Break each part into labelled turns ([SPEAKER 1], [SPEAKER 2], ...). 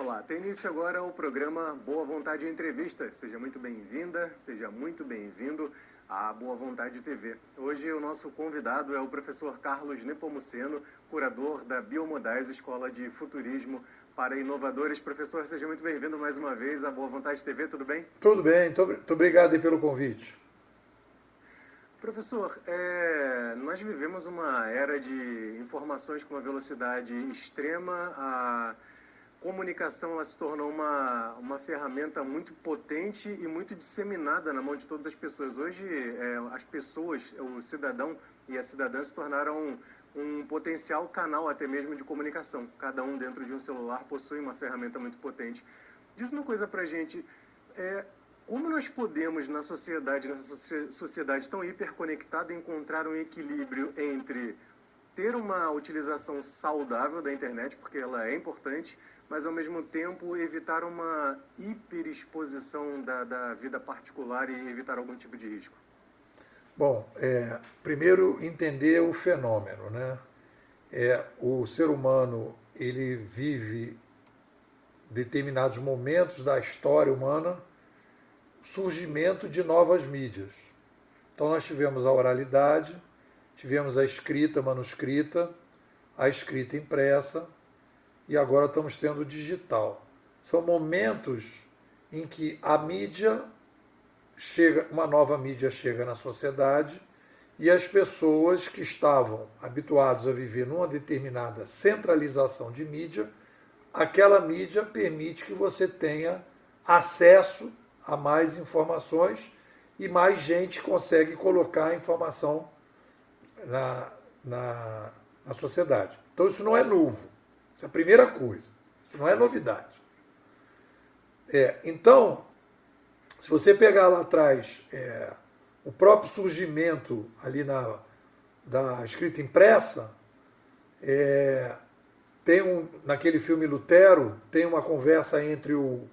[SPEAKER 1] Olá, tem início agora o programa Boa Vontade Entrevista. Seja muito bem-vinda, seja muito bem-vindo à Boa Vontade TV. Hoje o nosso convidado é o professor Carlos Nepomuceno, curador da Biomodais Escola de Futurismo para Inovadores. Professor, seja muito bem-vindo mais uma vez à Boa Vontade TV, tudo bem?
[SPEAKER 2] Tudo bem, muito obrigado aí pelo convite.
[SPEAKER 1] Professor, nós vivemos uma era de informações com uma velocidade extrema. A comunicação ela se tornou uma ferramenta muito potente e muito disseminada na mão de todas as pessoas. Hoje, as pessoas, o cidadão e a cidadã se tornaram um potencial canal até mesmo de comunicação. Cada um dentro de um celular possui uma ferramenta muito potente. Diz uma coisa pra gente, como nós podemos, nessa sociedade tão hiperconectada, encontrar um equilíbrio entre ter uma utilização saudável da internet, porque ela é importante, mas ao mesmo tempo evitar uma hiperexposição da vida particular e evitar algum tipo de risco?
[SPEAKER 2] Bom, primeiro entender o fenômeno, né? O ser humano ele vive determinados momentos da história humana surgimento de novas mídias. Então nós tivemos a oralidade, tivemos a escrita manuscrita, a escrita impressa e agora estamos tendo o digital. São momentos em que a mídia chega, uma nova mídia chega na sociedade e as pessoas que estavam habituadas a viver numa determinada centralização de mídia, aquela mídia permite que você tenha acesso a mais informações e mais gente consegue colocar a informação na sociedade. Então isso não é novo. Isso é a primeira coisa. Isso não é novidade. Então, se você pegar lá atrás o próprio surgimento ali da escrita impressa, naquele filme Lutero, tem uma conversa entre o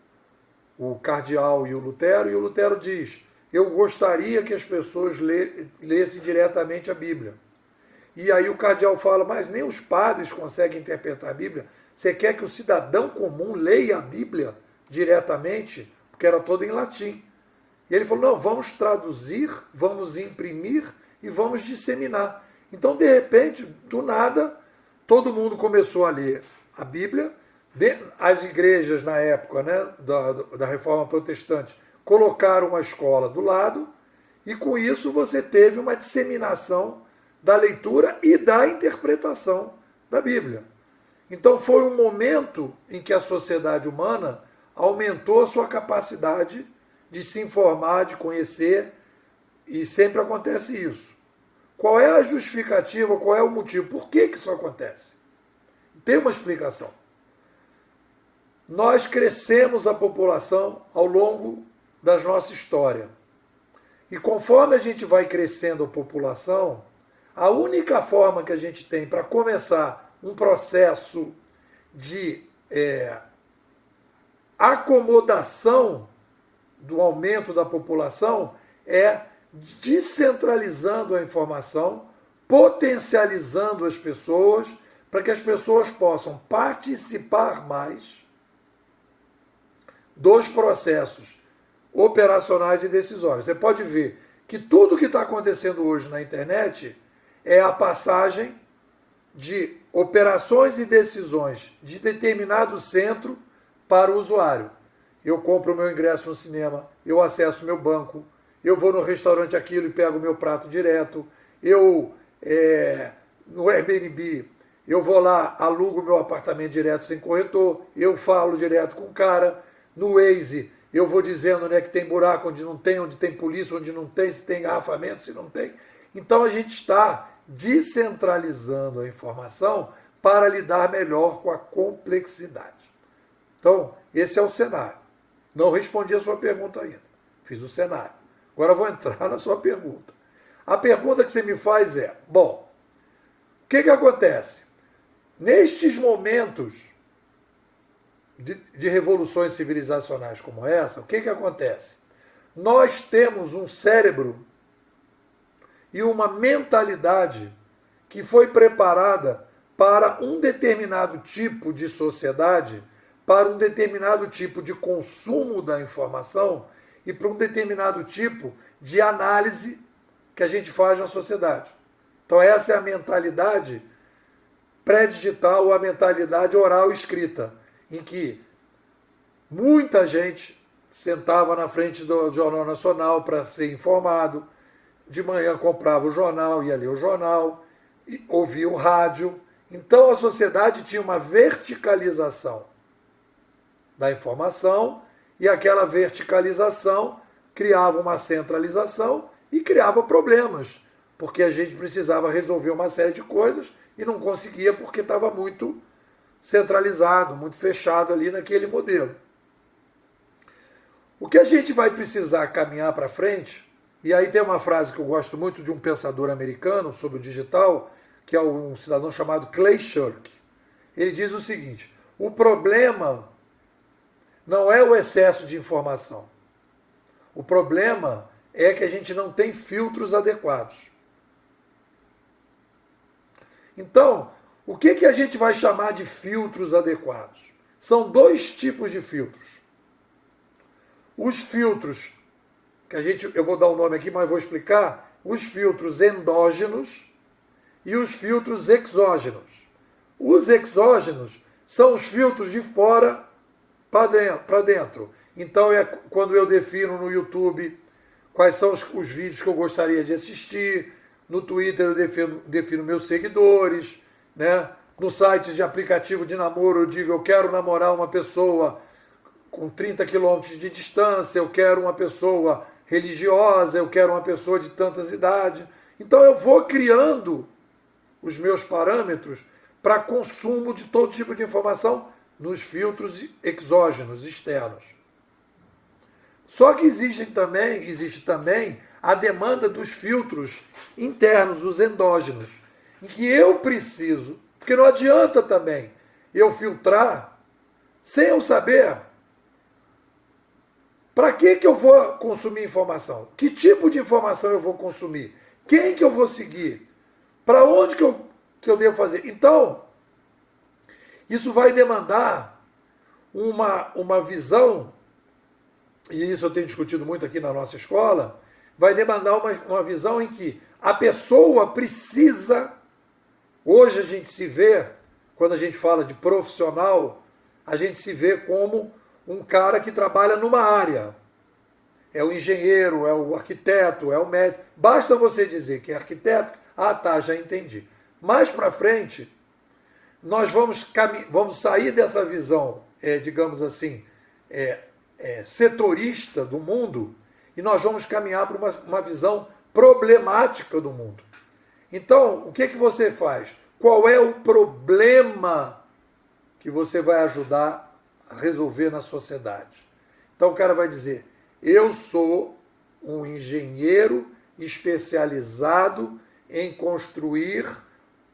[SPEAKER 2] cardeal e o Lutero diz: eu gostaria que as pessoas lessem diretamente a Bíblia. E aí o cardeal fala, mas nem os padres conseguem interpretar a Bíblia. Você quer que o cidadão comum leia a Bíblia diretamente? Porque era toda em latim. E ele falou, não, vamos traduzir, vamos imprimir e vamos disseminar. Então, de repente, do nada, todo mundo começou a ler a Bíblia. As igrejas, na época, né, da Reforma Protestante, colocaram uma escola do lado e, com isso, você teve uma disseminação da leitura e da interpretação da Bíblia. Então, foi um momento em que a sociedade humana aumentou a sua capacidade de se informar, de conhecer, e sempre acontece isso. Qual é a justificativa, qual é o motivo? Por que isso acontece? Tem uma explicação. Nós crescemos a população ao longo da nossa história. E conforme a gente vai crescendo a população, a única forma que a gente tem para começar um processo de acomodação do aumento da população é descentralizando a informação, potencializando as pessoas, para que as pessoas possam participar mais dos processos operacionais e decisórios. Você pode ver que tudo que está acontecendo hoje na internet é a passagem de operações e decisões de determinado centro para o usuário. Eu compro o meu ingresso no cinema, eu acesso o meu banco, eu vou no restaurante aquilo e pego o meu prato direto, no Airbnb, eu vou lá, alugo o meu apartamento direto sem corretor, eu falo direto com o cara, no Waze eu vou dizendo, né, que tem buraco onde não tem, onde tem polícia, onde não tem, se tem engarrafamento, se não tem. Então a gente está descentralizando a informação para lidar melhor com a complexidade. Então, esse é o cenário. Não respondi a sua pergunta ainda. Fiz o cenário. Agora vou entrar na sua pergunta. A pergunta que você me faz é, bom, o que acontece? Nestes momentos de revoluções civilizacionais como essa, o que acontece? Nós temos um cérebro e uma mentalidade que foi preparada para um determinado tipo de sociedade para um determinado tipo de consumo da informação e para um determinado tipo de análise que a gente faz na sociedade. Então essa é a mentalidade pré-digital, ou a mentalidade oral escrita, em que muita gente sentava na frente do Jornal Nacional para ser informado, de manhã comprava o jornal, ia ler o jornal, ouvia o rádio. Então a sociedade tinha uma verticalização da informação e aquela verticalização criava uma centralização e criava problemas, porque a gente precisava resolver uma série de coisas e não conseguia porque estava muito centralizado, muito fechado ali naquele modelo. O que a gente vai precisar caminhar para frente, e aí tem uma frase que eu gosto muito de um pensador americano sobre o digital, que é um cidadão chamado Clay Shirk. Ele diz o seguinte: o problema não é o excesso de informação. O problema é que a gente não tem filtros adequados. Então, o que a gente vai chamar de filtros adequados? São dois tipos de filtros. Os filtros, eu vou dar um nome aqui, mas vou explicar, os filtros endógenos e os filtros exógenos. Os exógenos são os filtros de fora para dentro. Então é quando eu defino no YouTube quais são os vídeos que eu gostaria de assistir, no Twitter eu defino meus seguidores, né? No site de aplicativo de namoro eu digo eu quero namorar uma pessoa com 30 quilômetros de distância, eu quero uma pessoa religiosa, eu quero uma pessoa de tantas idades. Então eu vou criando os meus parâmetros para consumo de todo tipo de informação nos filtros exógenos, externos. Só que existe também a demanda dos filtros internos, os endógenos, em que eu preciso, porque não adianta também eu filtrar sem eu saber para que eu vou consumir informação, que tipo de informação eu vou consumir, quem que eu vou seguir, para onde que eu devo fazer. Então, isso vai demandar uma visão, e isso eu tenho discutido muito aqui na nossa escola, vai demandar uma visão em que a pessoa precisa, hoje a gente se vê, quando a gente fala de profissional, a gente se vê como um cara que trabalha numa área. É o engenheiro, é o arquiteto, é o médico. Basta você dizer que é arquiteto, tá, já entendi. Mais para frente, nós vamos sair dessa visão, digamos assim, setorista do mundo, e nós vamos caminhar para uma visão problemática do mundo. Então, o que você faz? Qual é o problema que você vai ajudar a resolver na sociedade? Então o cara vai dizer, eu sou um engenheiro especializado em construir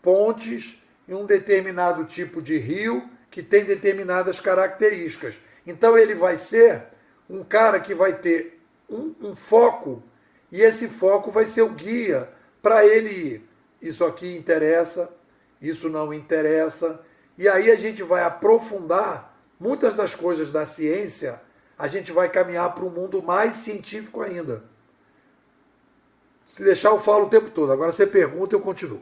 [SPEAKER 2] pontes em um determinado tipo de rio que tem determinadas características. Então ele vai ser um cara que vai ter um foco, e esse foco vai ser o guia para ele ir. Isso aqui interessa, isso não interessa. E aí a gente vai aprofundar muitas das coisas da ciência, a gente vai caminhar para um mundo mais científico ainda. Se deixar, eu falo o tempo todo. Agora você pergunta, eu continuo.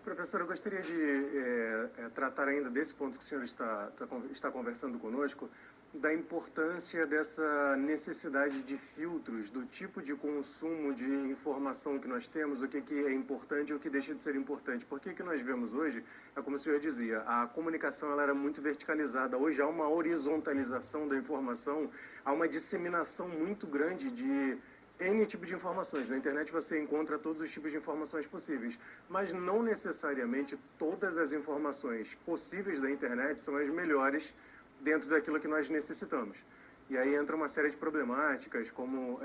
[SPEAKER 1] Professor, eu gostaria de tratar ainda desse ponto que o senhor está conversando conosco, da importância dessa necessidade de filtros, do tipo de consumo de informação que nós temos, o que é importante e o que deixa de ser importante. Porque o que nós vemos hoje, é como o senhor dizia, a comunicação ela era muito verticalizada. Hoje há uma horizontalização da informação, há uma disseminação muito grande de N tipo de informações. Na internet você encontra todos os tipos de informações possíveis, mas não necessariamente todas as informações possíveis da internet são as melhores dentro daquilo que nós necessitamos. E aí entra uma série de problemáticas, como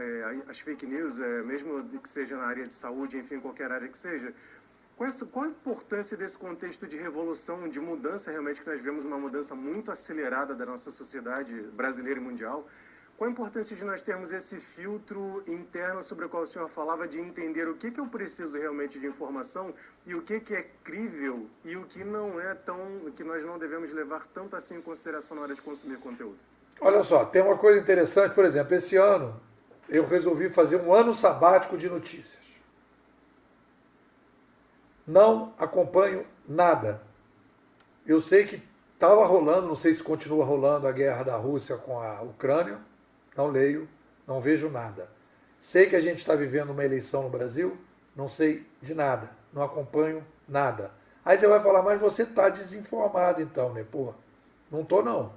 [SPEAKER 1] as fake news, mesmo que seja na área de saúde, enfim, qualquer área que seja. Qual a importância desse contexto de revolução, de mudança realmente, que nós vemos uma mudança muito acelerada da nossa sociedade brasileira e mundial? qual a importância de nós termos esse filtro interno sobre o qual o senhor falava, de entender o que eu preciso realmente de informação e o que é crível e o que não é tão, que nós não devemos levar tanto assim em consideração na hora de consumir conteúdo?
[SPEAKER 2] Olha só, tem uma coisa interessante, por exemplo, esse ano eu resolvi fazer um ano sabático de notícias. Não acompanho nada. Eu sei que estava rolando, não sei se continua rolando a guerra da Rússia com a Ucrânia, não leio, não vejo nada. Sei que a gente está vivendo uma eleição no Brasil, não sei de nada, não acompanho nada. Aí você vai falar, mas você está desinformado então, né? Pô, não estou não.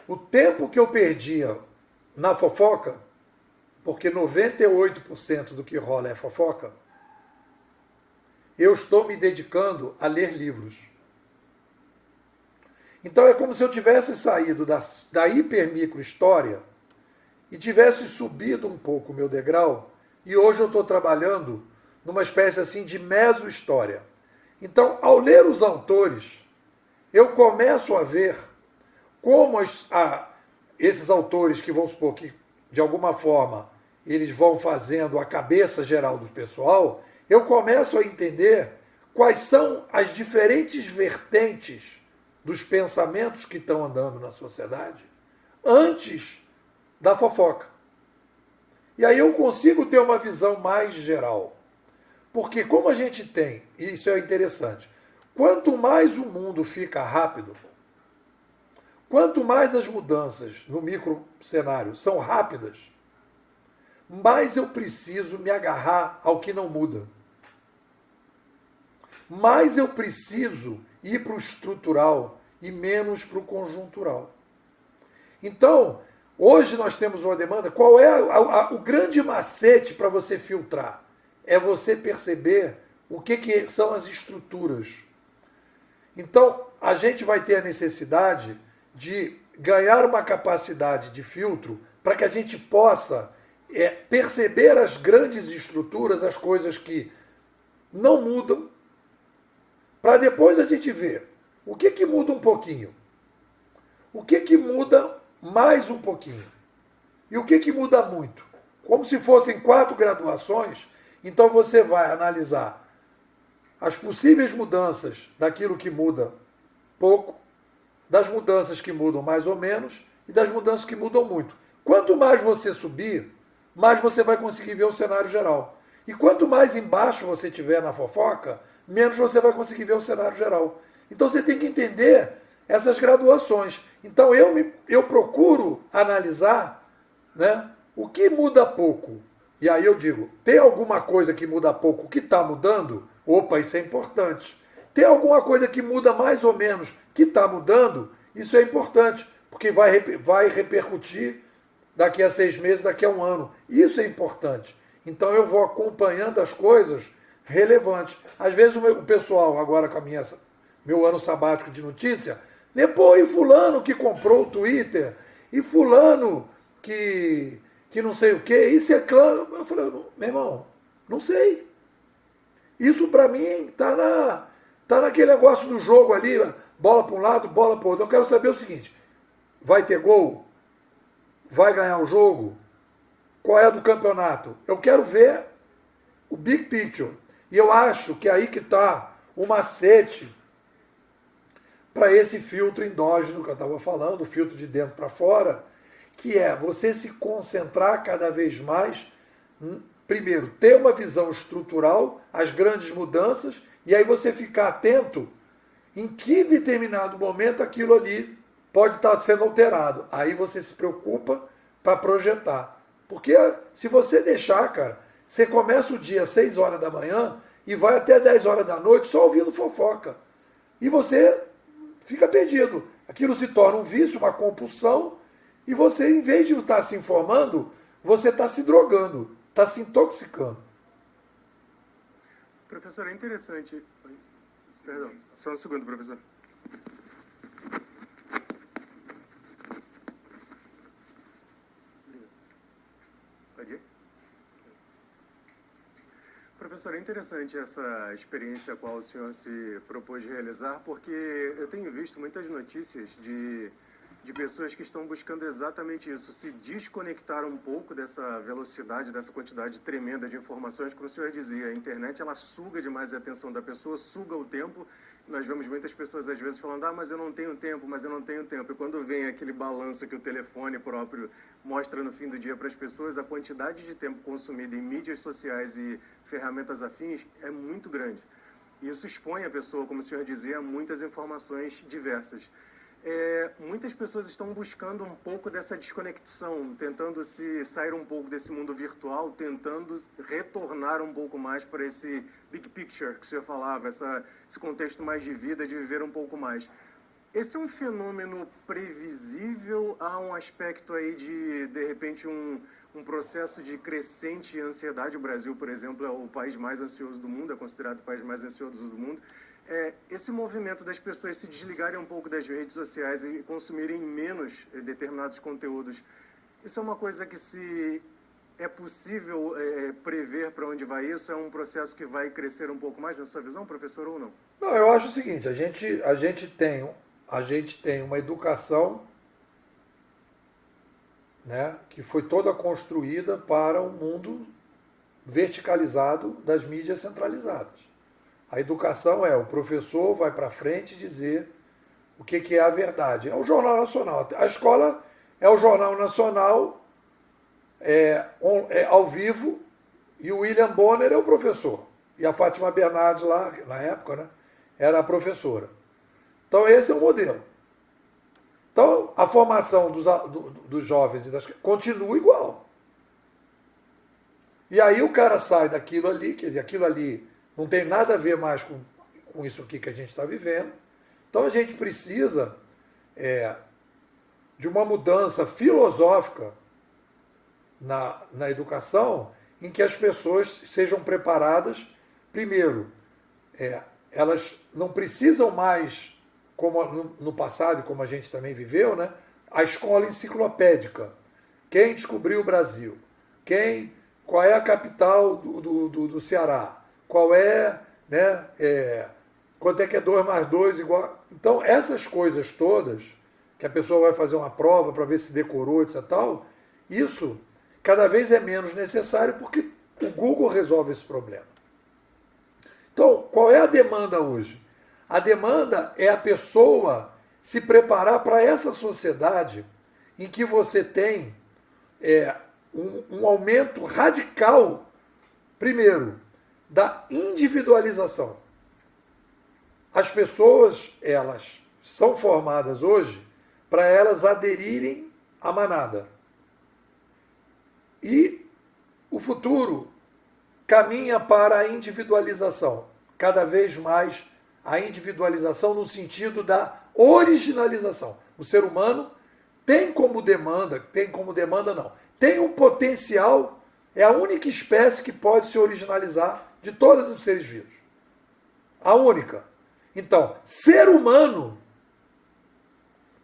[SPEAKER 2] O tempo que eu perdia na fofoca, porque 98% do que rola é fofoca, eu estou me dedicando a ler livros. Então é como se eu tivesse saído da hipermicro história e tivesse subido um pouco o meu degrau, e hoje eu estou trabalhando numa espécie assim de meso-história. Então, ao ler os autores, eu começo a ver como esses autores que, vamos supor, que de alguma forma eles vão fazendo a cabeça geral do pessoal, eu começo a entender quais são as diferentes vertentes dos pensamentos que estão andando na sociedade antes da fofoca. E aí eu consigo ter uma visão mais geral. Porque como a gente tem, e isso é interessante, quanto mais o mundo fica rápido, quanto mais as mudanças no micro cenário são rápidas, mais eu preciso me agarrar ao que não muda. Mais eu preciso ir para o estrutural e menos para o conjuntural. Então, hoje nós temos uma demanda. Qual é o grande macete para você filtrar? É você perceber o que são as estruturas. Então, a gente vai ter a necessidade de ganhar uma capacidade de filtro para que a gente possa perceber as grandes estruturas, as coisas que não mudam, para depois a gente ver o que muda um pouquinho, o que muda mais um pouquinho e o que muda muito. Como se fossem 4 graduações, então você vai analisar as possíveis mudanças daquilo que muda pouco, das mudanças que mudam mais ou menos e das mudanças que mudam muito. Quanto mais você subir, mais você vai conseguir ver o cenário geral. E quanto mais embaixo você estiver na fofoca, menos você vai conseguir ver o cenário geral. Então você tem que entender essas graduações. Então eu procuro analisar, né, o que muda pouco. E aí eu digo, tem alguma coisa que muda pouco que está mudando? Opa, isso é importante. Tem alguma coisa que muda mais ou menos que está mudando? Isso é importante, porque vai repercutir daqui a 6 meses, daqui a um ano. Isso é importante. Então eu vou acompanhando as coisas relevantes. Às vezes o pessoal, agora com meu ano sabático de notícia, depois fulano que comprou o Twitter, e fulano que não sei o quê, isso é claro. Eu falei, meu irmão, não sei. Isso para mim tá naquele negócio do jogo ali, bola para um lado, bola para o outro. Eu quero saber o seguinte, vai ter gol? Vai ganhar o jogo? Qual é a do campeonato? Eu quero ver o big picture. E eu acho que é aí que está o macete para esse filtro endógeno que eu estava falando, o filtro de dentro para fora, que é você se concentrar cada vez mais, primeiro, ter uma visão estrutural, as grandes mudanças, e aí você ficar atento em que determinado momento aquilo ali pode estar sendo alterado. Aí você se preocupa para projetar. Porque se você deixar, cara, você começa o dia às 6 horas da manhã e vai até 10 horas da noite só ouvindo fofoca. E você fica perdido. Aquilo se torna um vício, uma compulsão, e você, em vez de estar se informando, você está se drogando, está se intoxicando.
[SPEAKER 1] Professor, é interessante. Perdão, só um segundo, professor. Pode ir? Professor, é interessante essa experiência a qual o senhor se propôs realizar, porque eu tenho visto muitas notícias de de pessoas que estão buscando exatamente isso, se desconectar um pouco dessa velocidade, dessa quantidade tremenda de informações, como o senhor dizia, a internet ela suga demais a atenção da pessoa, suga o tempo. Nós vemos muitas pessoas às vezes falando, mas eu não tenho tempo, mas eu não tenho tempo. E quando vem aquele balanço que o telefone próprio mostra no fim do dia para as pessoas, a quantidade de tempo consumido em mídias sociais e ferramentas afins é muito grande. E isso expõe a pessoa, como o senhor dizia, a muitas informações diversas. Muitas pessoas estão buscando um pouco dessa desconexão, tentando se sair um pouco desse mundo virtual, tentando retornar um pouco mais para esse big picture que o senhor falava, esse contexto mais de vida, de viver um pouco mais. Esse é um fenômeno previsível? Há um aspecto aí de repente, um processo de crescente ansiedade? O Brasil, por exemplo, é o país mais ansioso do mundo, é considerado o país mais ansioso do mundo. Esse movimento das pessoas se desligarem um pouco das redes sociais e consumirem menos determinados conteúdos, isso é uma coisa que se é possível prever para onde vai isso? É um processo que vai crescer um pouco mais, na sua visão, professor, ou não?
[SPEAKER 2] Não, eu acho o seguinte, a gente tem uma educação, né, que foi toda construída para um mundo verticalizado das mídias centralizadas. A educação o professor vai para frente dizer o que é a verdade. É o Jornal Nacional. A escola é o Jornal Nacional ao vivo e o William Bonner é o professor. E a Fátima Bernardes lá, na época, né, era a professora. Então esse é o modelo. Então a formação dos jovens e continua igual. E aí o cara sai daquilo ali, quer dizer, aquilo ali não tem nada a ver mais com isso aqui que a gente está vivendo. Então a gente precisa de uma mudança filosófica na educação, em que as pessoas sejam preparadas, primeiro, elas não precisam mais, como no passado, como a gente também viveu, né, a escola enciclopédica. Quem descobriu o Brasil? Qual é a capital do Ceará? Qual quanto é que é 2 mais 2 igual... Então, essas coisas todas, que a pessoa vai fazer uma prova para ver se decorou, etc. tal, isso cada vez é menos necessário porque o Google resolve esse problema. Então, qual é a demanda hoje? A demanda é a pessoa se preparar para essa sociedade em que você tem um aumento radical, primeiro, da individualização. As pessoas, elas são formadas hoje para elas aderirem à manada. E o futuro caminha para a individualização. Cada vez mais a individualização no sentido da originalização. O ser humano tem um potencial, é a única espécie que pode se originalizar de todos os seres vivos. A única. Então, ser humano,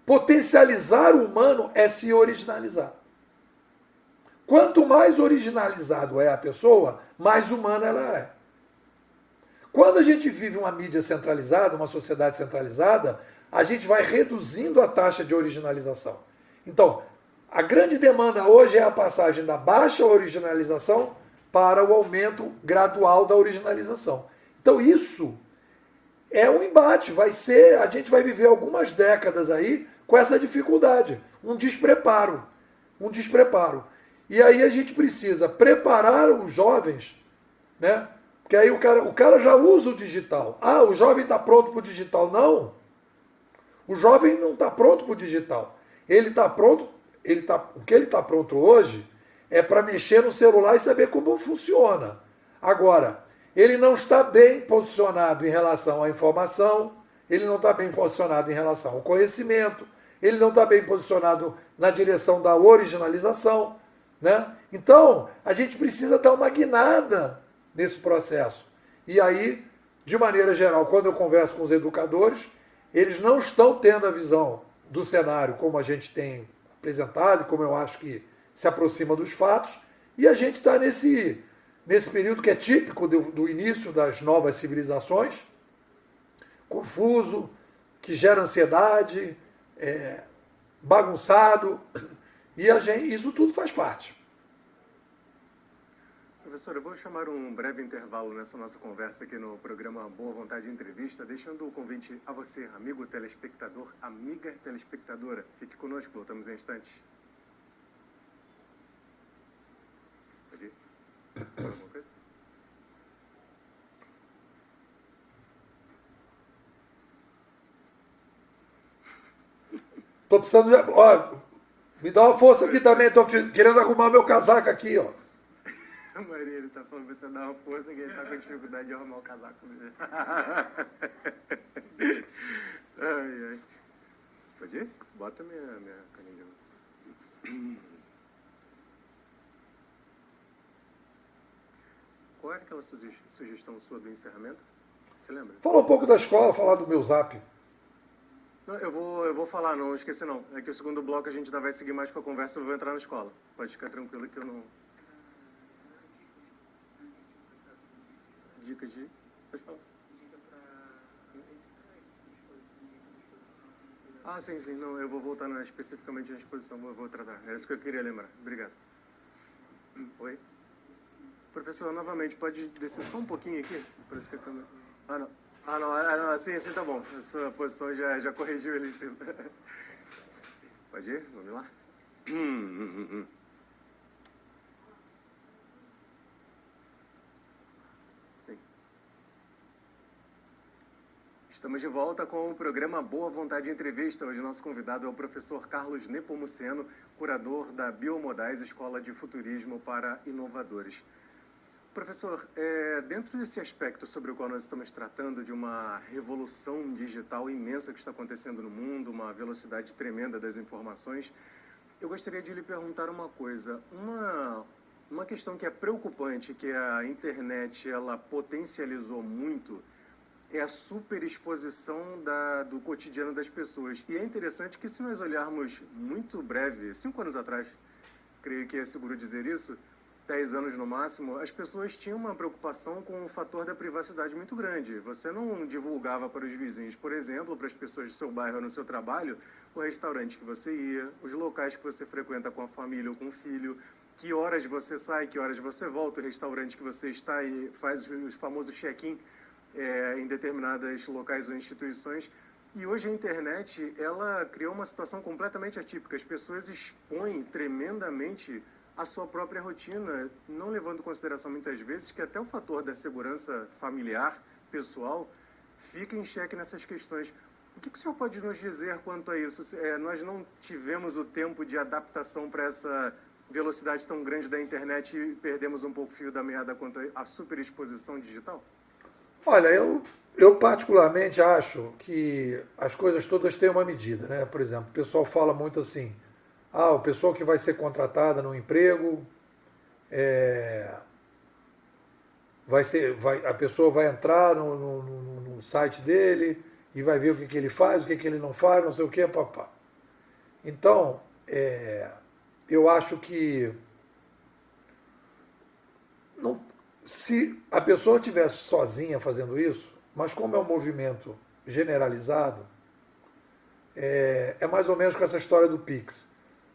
[SPEAKER 2] potencializar o humano é se originalizar. Quanto mais originalizado é a pessoa, mais humana ela é. Quando a gente vive uma mídia centralizada, uma sociedade centralizada, a gente vai reduzindo a taxa de originalização. Então, a grande demanda hoje é a passagem da baixa originalização para o aumento gradual da originalização. Então isso é um embate, a gente vai viver algumas décadas aí com essa dificuldade, um despreparo. E aí a gente precisa preparar os jovens, né? Porque aí o cara já usa o digital. O jovem está pronto para o digital. Não. O jovem não está pronto para o digital. Ele está pronto, o que ele está pronto hoje é para mexer no celular e saber como funciona. Agora, ele não está bem posicionado em relação à informação, ele não está bem posicionado em relação ao conhecimento, ele não está bem posicionado na direção da originalização, né? Então, a gente precisa dar uma guinada nesse processo. E aí, de maneira geral, quando eu converso com os educadores, eles não estão tendo a visão do cenário como a gente tem apresentado, como eu acho que se aproxima dos fatos, e a gente está nesse período que é típico do início das novas civilizações, confuso, que gera ansiedade, bagunçado, e isso tudo faz parte.
[SPEAKER 1] Professor, eu vou chamar um breve intervalo nessa nossa conversa aqui no programa Boa Vontade Entrevista, deixando o convite a você, amigo telespectador, amiga telespectadora. Fique conosco, voltamos em instantes. Pode ir? Alguma coisa?
[SPEAKER 2] Tô precisando de... Ó, me dá uma força aqui também, tô querendo arrumar meu casaco aqui, ó.
[SPEAKER 1] Maria, ele tá falando pra você dar uma força que ele tá com dificuldade de arrumar o casaco dele. Ai, ai. Pode ir? Bota minha caninha. Qual era aquela sugestão sua do encerramento? Você lembra?
[SPEAKER 2] Fala um pouco da escola, falar do meu zap.
[SPEAKER 1] Não, eu vou falar, não esqueci não. É que o segundo bloco a gente ainda vai seguir mais com a conversa, eu vou entrar na escola. Pode ficar tranquilo que eu não... Dica de... Pode falar. Ah, sim, não, eu vou voltar especificamente na exposição, vou tratar. É isso que eu queria lembrar. Obrigado. Oi? Professor, novamente, pode descer só um pouquinho aqui? Parece que a câmera... não, assim tá bom. A sua posição já corrigiu ele em cima. Pode ir? Vamos lá? Sim. Estamos de volta com o programa Boa Vontade Entrevista. Hoje nosso convidado é o professor Carlos Nepomuceno, curador da Biomodais Escola de Futurismo para Inovadores. Professor, dentro desse aspecto sobre o qual nós estamos tratando, de uma revolução digital imensa que está acontecendo no mundo, uma velocidade tremenda das informações, eu gostaria de lhe perguntar uma coisa. Uma questão que é preocupante, que a internet ela potencializou muito, é a superexposição do cotidiano das pessoas. E é interessante que, se nós olharmos muito breve, 5 anos atrás, creio que é seguro dizer isso, 10 anos no máximo, as pessoas tinham uma preocupação com o fator da privacidade muito grande. Você não divulgava para os vizinhos, por exemplo, para as pessoas do seu bairro ou no seu trabalho, o restaurante que você ia, os locais que você frequenta com a família ou com o filho, que horas você sai, que horas você volta, o restaurante que você está e faz os famosos check-in em determinados locais ou instituições. E hoje a internet, ela criou uma situação completamente atípica. As pessoas expõem tremendamente a sua própria rotina, não levando em consideração muitas vezes que até o fator da segurança familiar, pessoal, fica em xeque nessas questões. O que o senhor pode nos dizer quanto a isso? Nós não tivemos o tempo de adaptação para essa velocidade tão grande da internet e perdemos um pouco o fio da meada quanto à superexposição digital?
[SPEAKER 2] Olha, eu particularmente acho que as coisas todas têm uma medida, né? Por exemplo, o pessoal fala muito assim, o pessoal que vai ser contratada no emprego, a pessoa vai entrar no site dele e vai ver o que ele faz, o que ele não faz, não sei o que, papá. Então, eu acho que se a pessoa estivesse sozinha fazendo isso, mas como é um movimento generalizado, é mais ou menos com essa história do Pix.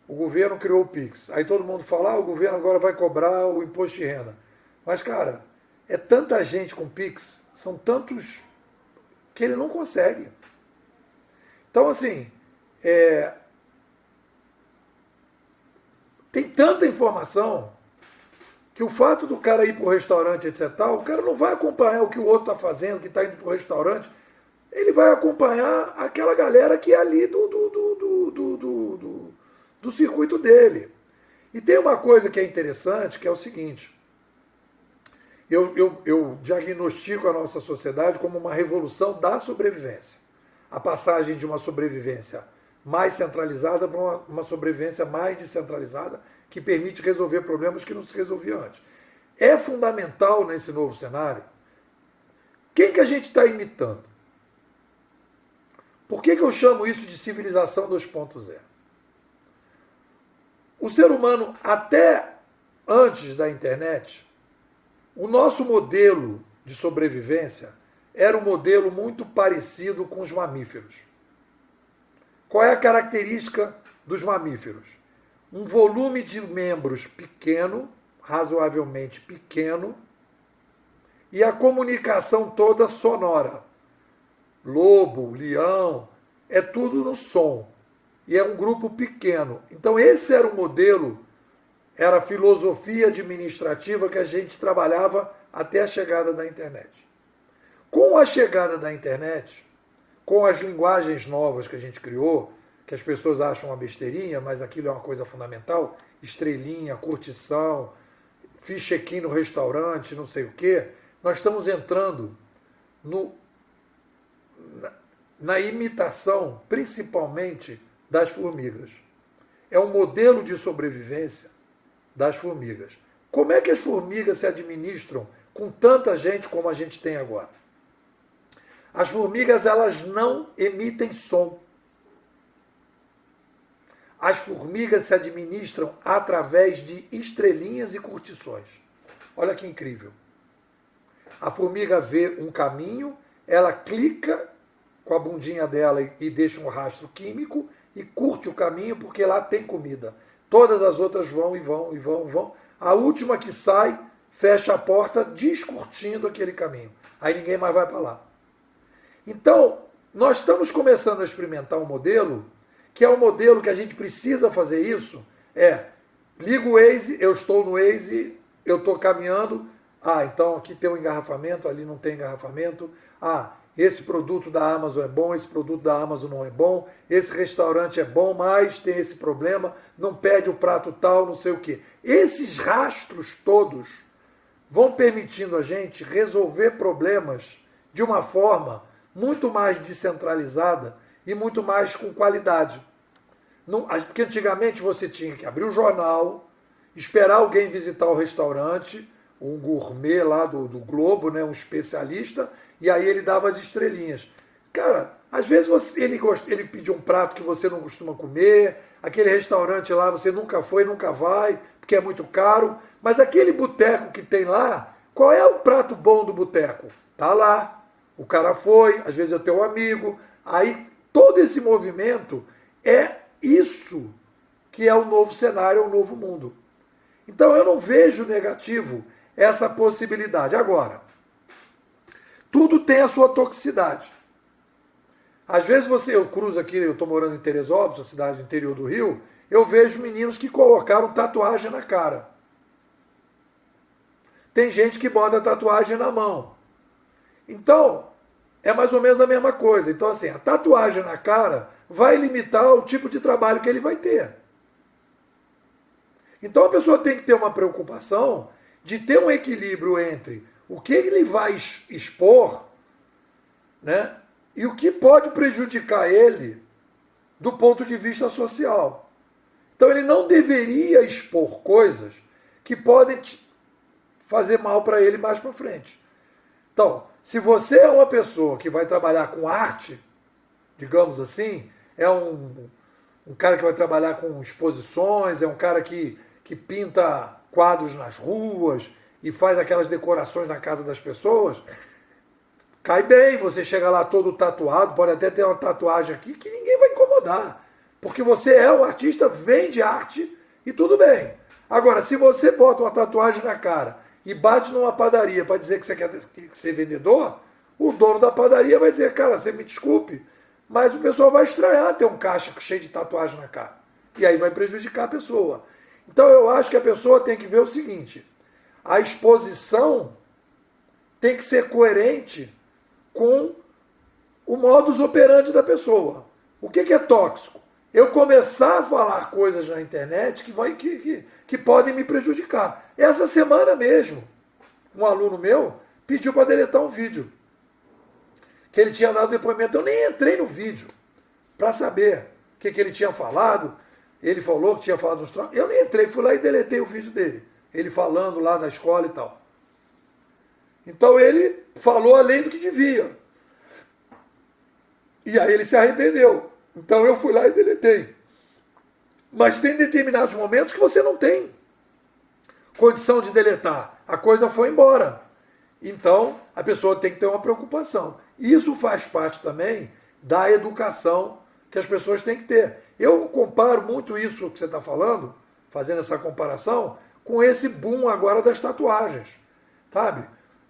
[SPEAKER 2] O governo criou o Pix. Aí todo mundo fala, o governo agora vai cobrar o imposto de renda. Mas, cara, é tanta gente com Pix, são tantos que ele não consegue. Então, assim, tem tanta informação que o fato do cara ir para o restaurante, etc., o cara não vai acompanhar o que o outro está fazendo, que está indo para o restaurante, ele vai acompanhar aquela galera que é ali do circuito dele. E tem uma coisa que é interessante, que é o seguinte, eu diagnostico a nossa sociedade como uma revolução da sobrevivência. A passagem de uma sobrevivência mais centralizada para uma sobrevivência mais descentralizada, que permite resolver problemas que não se resolviam antes. É fundamental nesse novo cenário. Quem que a gente está imitando? Por que eu chamo isso de civilização 2.0? O ser humano, até antes da internet, o nosso modelo de sobrevivência era um modelo muito parecido com os mamíferos. Qual é a característica dos mamíferos? Um volume de membros pequeno, razoavelmente pequeno, e a comunicação toda sonora. Lobo, leão, é tudo no som. E é um grupo pequeno. Então esse era o modelo, era a filosofia administrativa que a gente trabalhava até a chegada da internet. Com a chegada da internet, com as linguagens novas que a gente criou, que as pessoas acham uma besteirinha, mas aquilo é uma coisa fundamental, estrelinha, curtição, fiz check-in no restaurante, não sei o quê, nós estamos entrando na imitação, principalmente, das formigas. É um modelo de sobrevivência das formigas. Como é que as formigas se administram com tanta gente como a gente tem agora? As formigas, elas não emitem som. As formigas se administram através de estrelinhas e curtições. Olha que incrível. A formiga vê um caminho, ela clica com a bundinha dela e deixa um rastro químico e curte o caminho porque lá tem comida. Todas as outras vão e vão e vão e vão. A última que sai, fecha a porta, descurtindo aquele caminho. Aí ninguém mais vai para lá. Então, nós estamos começando a experimentar um modelo, que é um modelo que a gente precisa fazer isso, liga o Waze, eu estou no Waze, eu estou caminhando, então aqui tem um engarrafamento, ali não tem engarrafamento, esse produto da Amazon é bom, esse produto da Amazon não é bom, esse restaurante é bom, mas tem esse problema, não pede o prato tal, não sei o quê. Esses rastros todos vão permitindo a gente resolver problemas de uma forma muito mais descentralizada e muito mais com qualidade. Porque antigamente você tinha que abrir o jornal, esperar alguém visitar o restaurante, um gourmet lá do Globo, né, um especialista, e aí ele dava as estrelinhas. Cara, às vezes ele pediu um prato que você não costuma comer, aquele restaurante lá você nunca foi, nunca vai, porque é muito caro, mas aquele boteco que tem lá, qual é o prato bom do boteco? Tá lá. O cara foi, às vezes é teu amigo, aí todo esse movimento é isso que é o novo cenário, é o novo mundo. Então eu não vejo negativo essa possibilidade. Agora, tudo tem a sua toxicidade. Às vezes eu cruzo aqui, eu estou morando em Teresópolis, a cidade do interior do Rio, eu vejo meninos que colocaram tatuagem na cara. Tem gente que bota tatuagem na mão. Então, é mais ou menos a mesma coisa. Então, assim, a tatuagem na cara vai limitar o tipo de trabalho que ele vai ter. Então, a pessoa tem que ter uma preocupação de ter um equilíbrio entre o que ele vai expor, né, e o que pode prejudicar ele do ponto de vista social. Então, ele não deveria expor coisas que podem fazer mal para ele mais para frente. Então, se você é uma pessoa que vai trabalhar com arte, digamos assim, é um cara que vai trabalhar com exposições, é um cara que pinta quadros nas ruas e faz aquelas decorações na casa das pessoas, cai bem, você chega lá todo tatuado, pode até ter uma tatuagem aqui que ninguém vai incomodar, porque você é um artista, vende arte e tudo bem. Agora, se você bota uma tatuagem na cara e bate numa padaria para dizer que você quer ser vendedor, o dono da padaria vai dizer, cara, você me desculpe, mas o pessoal vai estranhar ter um caixa cheio de tatuagem na cara. E aí vai prejudicar a pessoa. Então eu acho que a pessoa tem que ver o seguinte, a exposição tem que ser coerente com o modus operandi da pessoa. O que é tóxico? Eu começar a falar coisas na internet que podem me prejudicar. Essa semana mesmo, um aluno meu pediu para deletar um vídeo que ele tinha dado depoimento. Eu nem entrei no vídeo para saber o que ele tinha falado. Ele falou que tinha falado uns trocos. Eu nem entrei, fui lá e deletei o vídeo dele. Ele falando lá na escola e tal. Então ele falou além do que devia. E aí ele se arrependeu. Então eu fui lá e deletei. Mas tem determinados momentos que você não tem condição de deletar. A coisa foi embora. Então a pessoa tem que ter uma preocupação. Isso faz parte também da educação que as pessoas têm que ter. Eu comparo muito isso que você está falando, fazendo essa comparação, com esse boom agora das tatuagens, sabe?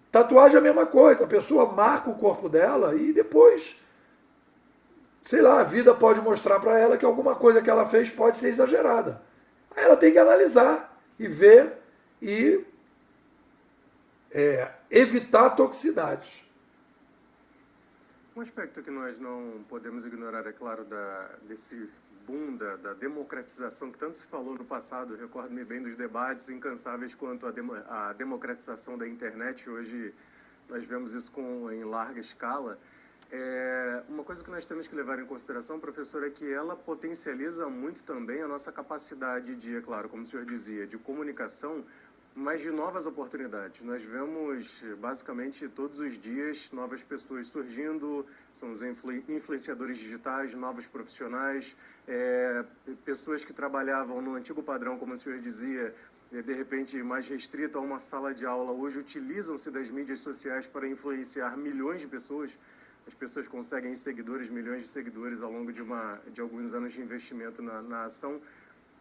[SPEAKER 2] Tatuagem é a mesma coisa, a pessoa marca o corpo dela e depois, sei lá, a vida pode mostrar para ela que alguma coisa que ela fez pode ser exagerada. Aí ela tem que analisar e ver e evitar toxicidades.
[SPEAKER 1] Um aspecto que nós não podemos ignorar, é claro, desse boom da democratização que tanto se falou no passado. Recordo-me bem dos debates incansáveis quanto à democratização da internet. Hoje nós vemos isso em larga escala. Uma coisa que nós temos que levar em consideração, professor, é que ela potencializa muito também a nossa capacidade de, é claro, como o senhor dizia, de comunicação, mas de novas oportunidades. Nós vemos, basicamente, todos os dias, novas pessoas surgindo, são os influenciadores digitais, novos profissionais, pessoas que trabalhavam no antigo padrão, como o senhor dizia, de repente mais restrito a uma sala de aula, hoje utilizam-se das mídias sociais para influenciar milhões de pessoas. As pessoas conseguem seguidores, milhões de seguidores ao longo de alguns anos de investimento na ação.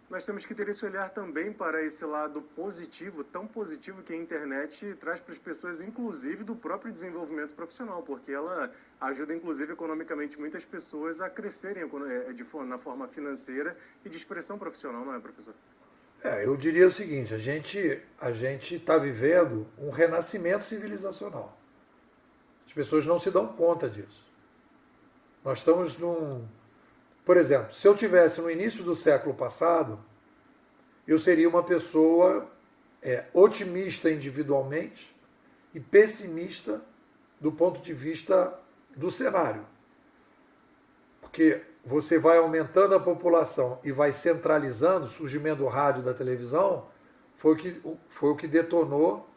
[SPEAKER 1] Nós temos que ter esse olhar também para esse lado positivo, tão positivo que a internet traz para as pessoas, inclusive do próprio desenvolvimento profissional, porque ela ajuda, inclusive, economicamente muitas pessoas a crescerem na forma financeira e de expressão profissional, não é, professor?
[SPEAKER 2] Eu diria o seguinte, a gente está vivendo um renascimento civilizacional. As pessoas não se dão conta disso. Nós estamos Por exemplo, se eu tivesse no início do século passado, eu seria uma pessoa otimista individualmente e pessimista do ponto de vista do cenário. Porque você vai aumentando a população e vai centralizando, o surgimento do rádio e da televisão, foi o que detonou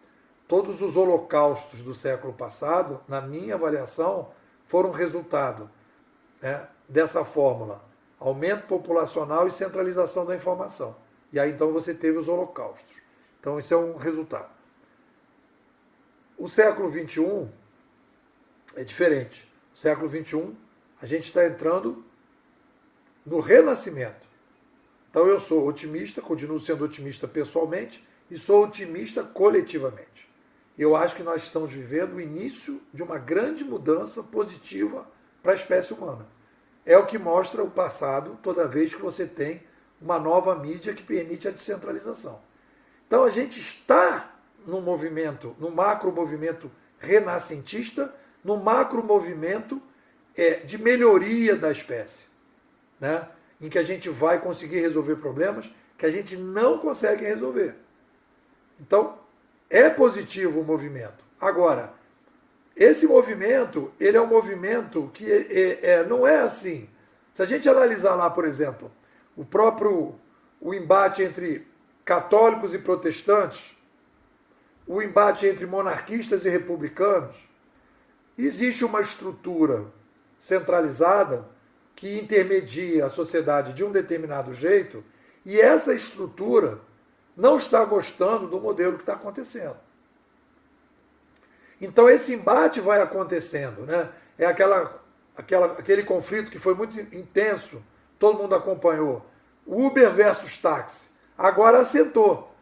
[SPEAKER 2] todos os holocaustos do século passado, na minha avaliação, foram resultado dessa fórmula: aumento populacional e centralização da informação. E aí então você teve os holocaustos. Então isso é um resultado. O século XXI é diferente. O século XXI, a gente está entrando no renascimento. Então eu sou otimista, continuo sendo otimista pessoalmente e sou otimista coletivamente. Eu acho que nós estamos vivendo o início de uma grande mudança positiva para a espécie humana. É o que mostra o passado toda vez que você tem uma nova mídia que permite a descentralização. Então a gente está num movimento, num macro movimento renascentista, num macro movimento de melhoria da espécie, né? Em que a gente vai conseguir resolver problemas que a gente não consegue resolver. Então, é positivo o movimento. Agora, esse movimento, ele é um movimento que não é assim. Se a gente analisar lá, por exemplo, o embate entre católicos e protestantes, o embate entre monarquistas e republicanos, existe uma estrutura centralizada que intermedia a sociedade de um determinado jeito, e essa estrutura não está gostando do modelo que está acontecendo. Então esse embate vai acontecendo, né? É aquele conflito que foi muito intenso, todo mundo acompanhou. Uber versus táxi. Agora assentou.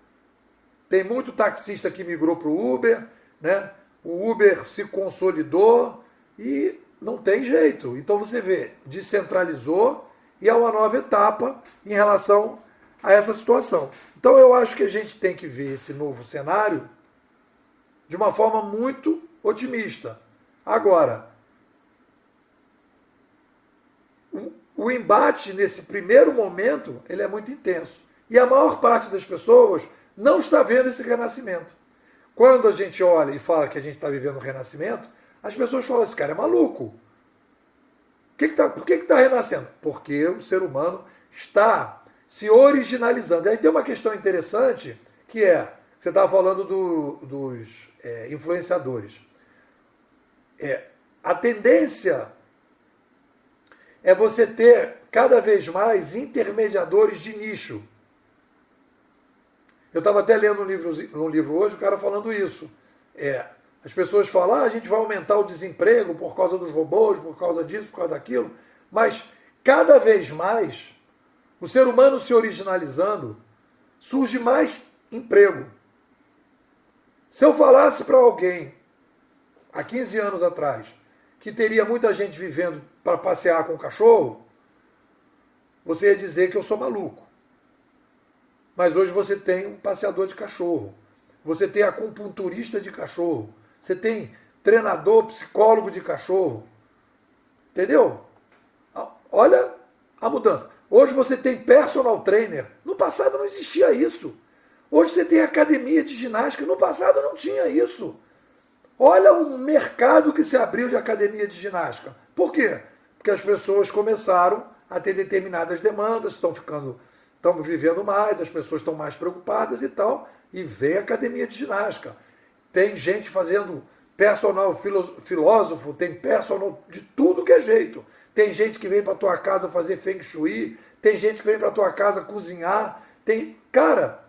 [SPEAKER 2] Tem muito taxista que migrou para o Uber, né? O Uber se consolidou e não tem jeito. Então você vê, descentralizou e há uma nova etapa em relação a essa situação. Então eu acho que a gente tem que ver esse novo cenário de uma forma muito otimista. Agora, o embate nesse primeiro momento, ele é muito intenso. E a maior parte das pessoas não está vendo esse renascimento. Quando a gente olha e fala que a gente está vivendo um renascimento, as pessoas falam, esse cara é maluco. Por que está renascendo? Porque o ser humano está se originalizando. E aí tem uma questão interessante, que você estava falando dos influenciadores. A tendência é você ter cada vez mais intermediadores de nicho. Eu estava até lendo um livro hoje, o cara falando isso. As pessoas falam, a gente vai aumentar o desemprego por causa dos robôs, por causa disso, por causa daquilo, mas cada vez mais O ser humano se originalizando, surge mais emprego. Se eu falasse para alguém, há 15 anos atrás, que teria muita gente vivendo para passear com o cachorro, você ia dizer que eu sou maluco. Mas hoje você tem um passeador de cachorro, você tem acupunturista de cachorro, você tem treinador, psicólogo de cachorro. Entendeu? Olha a mudança. Hoje você tem personal trainer. No passado não existia isso. Hoje você tem academia de ginástica. No passado não tinha isso. Olha o mercado que se abriu de academia de ginástica. Por quê? Porque as pessoas começaram a ter determinadas demandas, estão vivendo mais, as pessoas estão mais preocupadas e tal, e vem a academia de ginástica. Tem gente fazendo personal filósofo, tem personal de tudo que é jeito. Tem gente que vem para tua casa fazer feng shui, tem gente que vem para tua casa cozinhar, cara,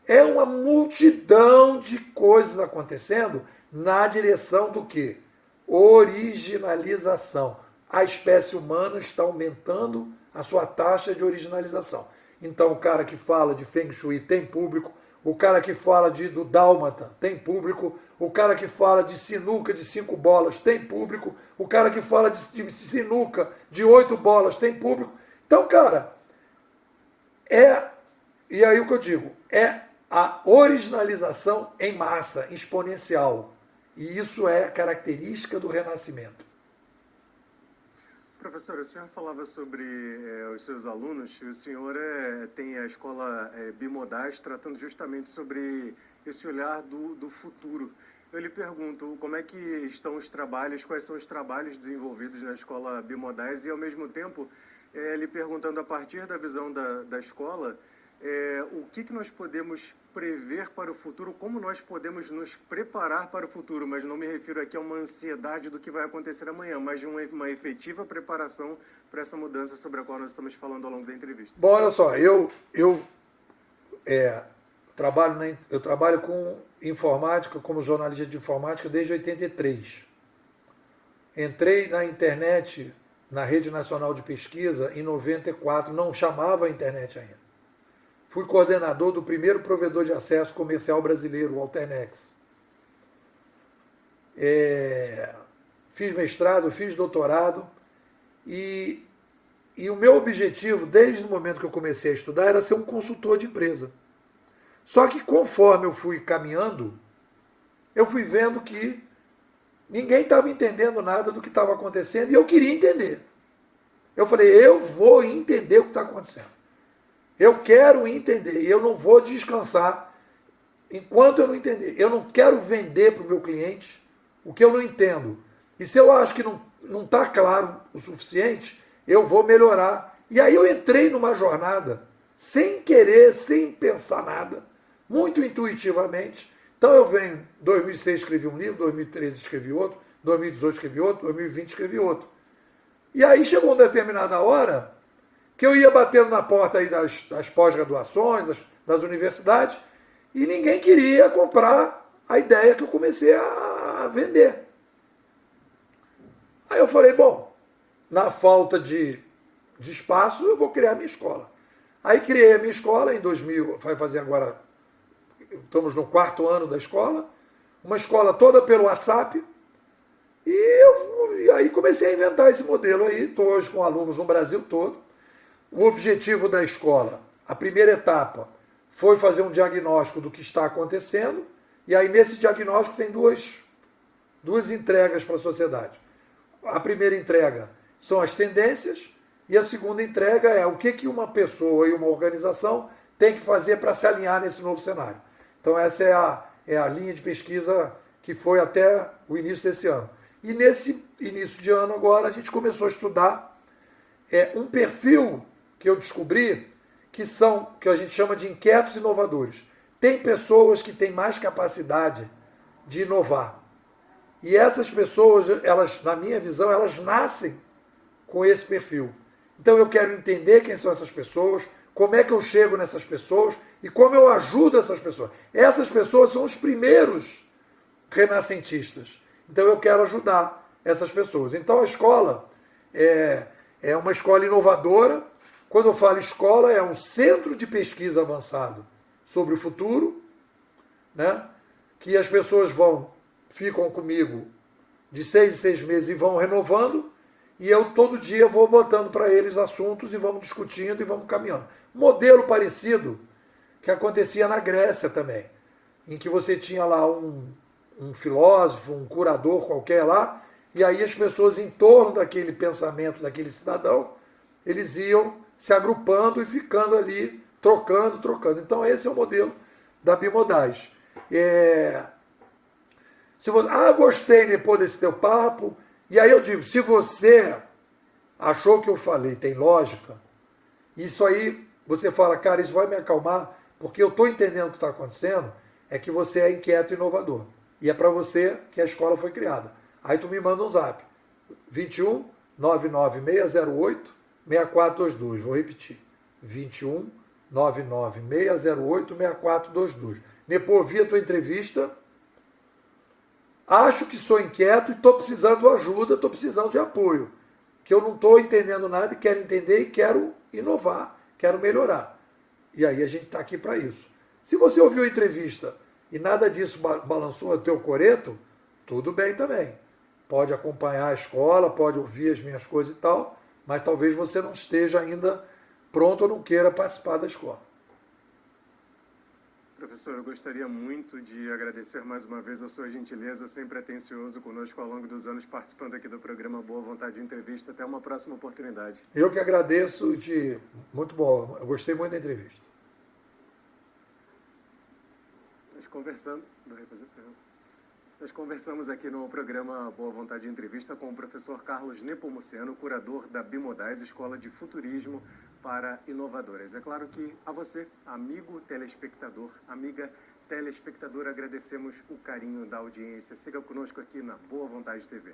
[SPEAKER 2] é uma multidão de coisas acontecendo na direção do quê? Originalização. A espécie humana está aumentando a sua taxa de originalização. Então, o cara que fala de Feng Shui tem público, o cara que fala do Dálmata tem público, o cara que fala de sinuca de 5 bolas tem público, o cara que fala de sinuca de 8 bolas tem público. Então, cara, e aí o que eu digo, é a originalização em massa, exponencial. E isso é característica do Renascimento.
[SPEAKER 1] Professor, o senhor falava sobre os seus alunos, o senhor tem a escola Bimodais tratando justamente sobre esse olhar do futuro. Eu lhe pergunto, como é que estão os trabalhos, quais são os trabalhos desenvolvidos na escola Bimodais e, ao mesmo tempo, lhe perguntando, a partir da visão da escola, o que nós podemos prever para o futuro, como nós podemos nos preparar para o futuro, mas não me refiro aqui a uma ansiedade do que vai acontecer amanhã, mas de uma efetiva preparação para essa mudança sobre a qual nós estamos falando ao longo da entrevista.
[SPEAKER 2] Bom, olha só, eu trabalho com informática, como jornalista de informática, desde 83. Entrei na internet, na Rede Nacional de Pesquisa, em 94, não chamava a internet ainda. Fui coordenador do primeiro provedor de acesso comercial brasileiro, o Alternex. Fiz mestrado, fiz doutorado e o meu objetivo, desde o momento que eu comecei a estudar, era ser um consultor de empresa. Só que conforme eu fui caminhando, eu fui vendo que ninguém estava entendendo nada do que estava acontecendo e eu queria entender. Eu falei, eu vou entender o que está acontecendo. Eu quero entender e eu não vou descansar enquanto eu não entender. Eu não quero vender para o meu cliente o que eu não entendo. E se eu acho que não está claro o suficiente, eu vou melhorar. E aí eu entrei numa jornada, sem querer, sem pensar nada, muito intuitivamente. Então eu venho, em 2006 escrevi um livro, 2013 escrevi outro, 2018 escrevi outro, 2020 escrevi outro. E aí chegou uma determinada hora que eu ia batendo na porta aí das pós-graduações, das universidades, e ninguém queria comprar a ideia que eu comecei a vender. Aí eu falei, bom, na falta de espaço, eu vou criar a minha escola. Aí criei a minha escola em 2000, vai fazer agora, estamos no 4º ano da escola, uma escola toda pelo WhatsApp, e aí comecei a inventar esse modelo aí, estou hoje com alunos no Brasil todo. O objetivo da escola, a primeira etapa, foi fazer um diagnóstico do que está acontecendo, e aí nesse diagnóstico tem duas entregas para a sociedade. A primeira entrega são as tendências, e a segunda entrega é o que uma pessoa e uma organização tem que fazer para se alinhar nesse novo cenário. Então essa é a linha de pesquisa que foi até o início desse ano. E nesse início de ano agora a gente começou a estudar um perfil que eu descobri que a gente chama de inquietos inovadores. Tem pessoas que têm mais capacidade de inovar. E essas pessoas, elas, na minha visão, elas nascem com esse perfil. Então eu quero entender quem são essas pessoas, como é que eu chego nessas pessoas e como eu ajudo essas pessoas. Essas pessoas são os primeiros renascentistas. Então eu quero ajudar essas pessoas. Então a escola é uma escola inovadora, Quando eu falo escola, é um centro de pesquisa avançado sobre o futuro, né? Que as pessoas ficam comigo de 6 em 6 meses e vão renovando, e eu todo dia vou botando para eles assuntos e vamos discutindo e vamos caminhando. Modelo parecido que acontecia na Grécia também, em que você tinha lá um filósofo, um curador qualquer lá, e aí as pessoas em torno daquele pensamento, daquele cidadão, eles iam se agrupando e ficando ali, trocando. Então esse é o modelo da Bimodais. Se você, gostei depois desse teu papo, e aí eu digo, se você achou que eu falei tem lógica, isso aí você fala, cara, isso vai me acalmar, porque eu estou entendendo o que está acontecendo, é que você é inquieto e inovador. E é para você que a escola foi criada. Aí tu me manda um zap. 21 99608 6422. Vou repetir. 21 99608 6422. Depois vi a tua entrevista. Acho que sou inquieto e estou precisando de ajuda, estou precisando de apoio. Que eu não estou entendendo nada e quero entender e quero inovar, quero melhorar. E aí a gente está aqui para isso. Se você ouviu a entrevista e nada disso balançou o teu coreto, tudo bem também. Pode acompanhar a escola, pode ouvir as minhas coisas e tal, mas talvez você não esteja ainda pronto ou não queira participar da escola.
[SPEAKER 1] Professor, eu gostaria muito de agradecer mais uma vez a sua gentileza, sempre atencioso conosco ao longo dos anos, participando aqui do programa Boa Vontade de Entrevista. Até uma próxima oportunidade.
[SPEAKER 2] Eu que agradeço, muito bom, eu gostei muito da entrevista.
[SPEAKER 1] Nós conversamos aqui no programa Boa Vontade de Entrevista com o professor Carlos Nepomuceno, curador da Bimodais, Escola de Futurismo para Inovadores. É claro que a você, amigo telespectador, amiga telespectadora, agradecemos o carinho da audiência. Siga conosco aqui na Boa Vontade TV.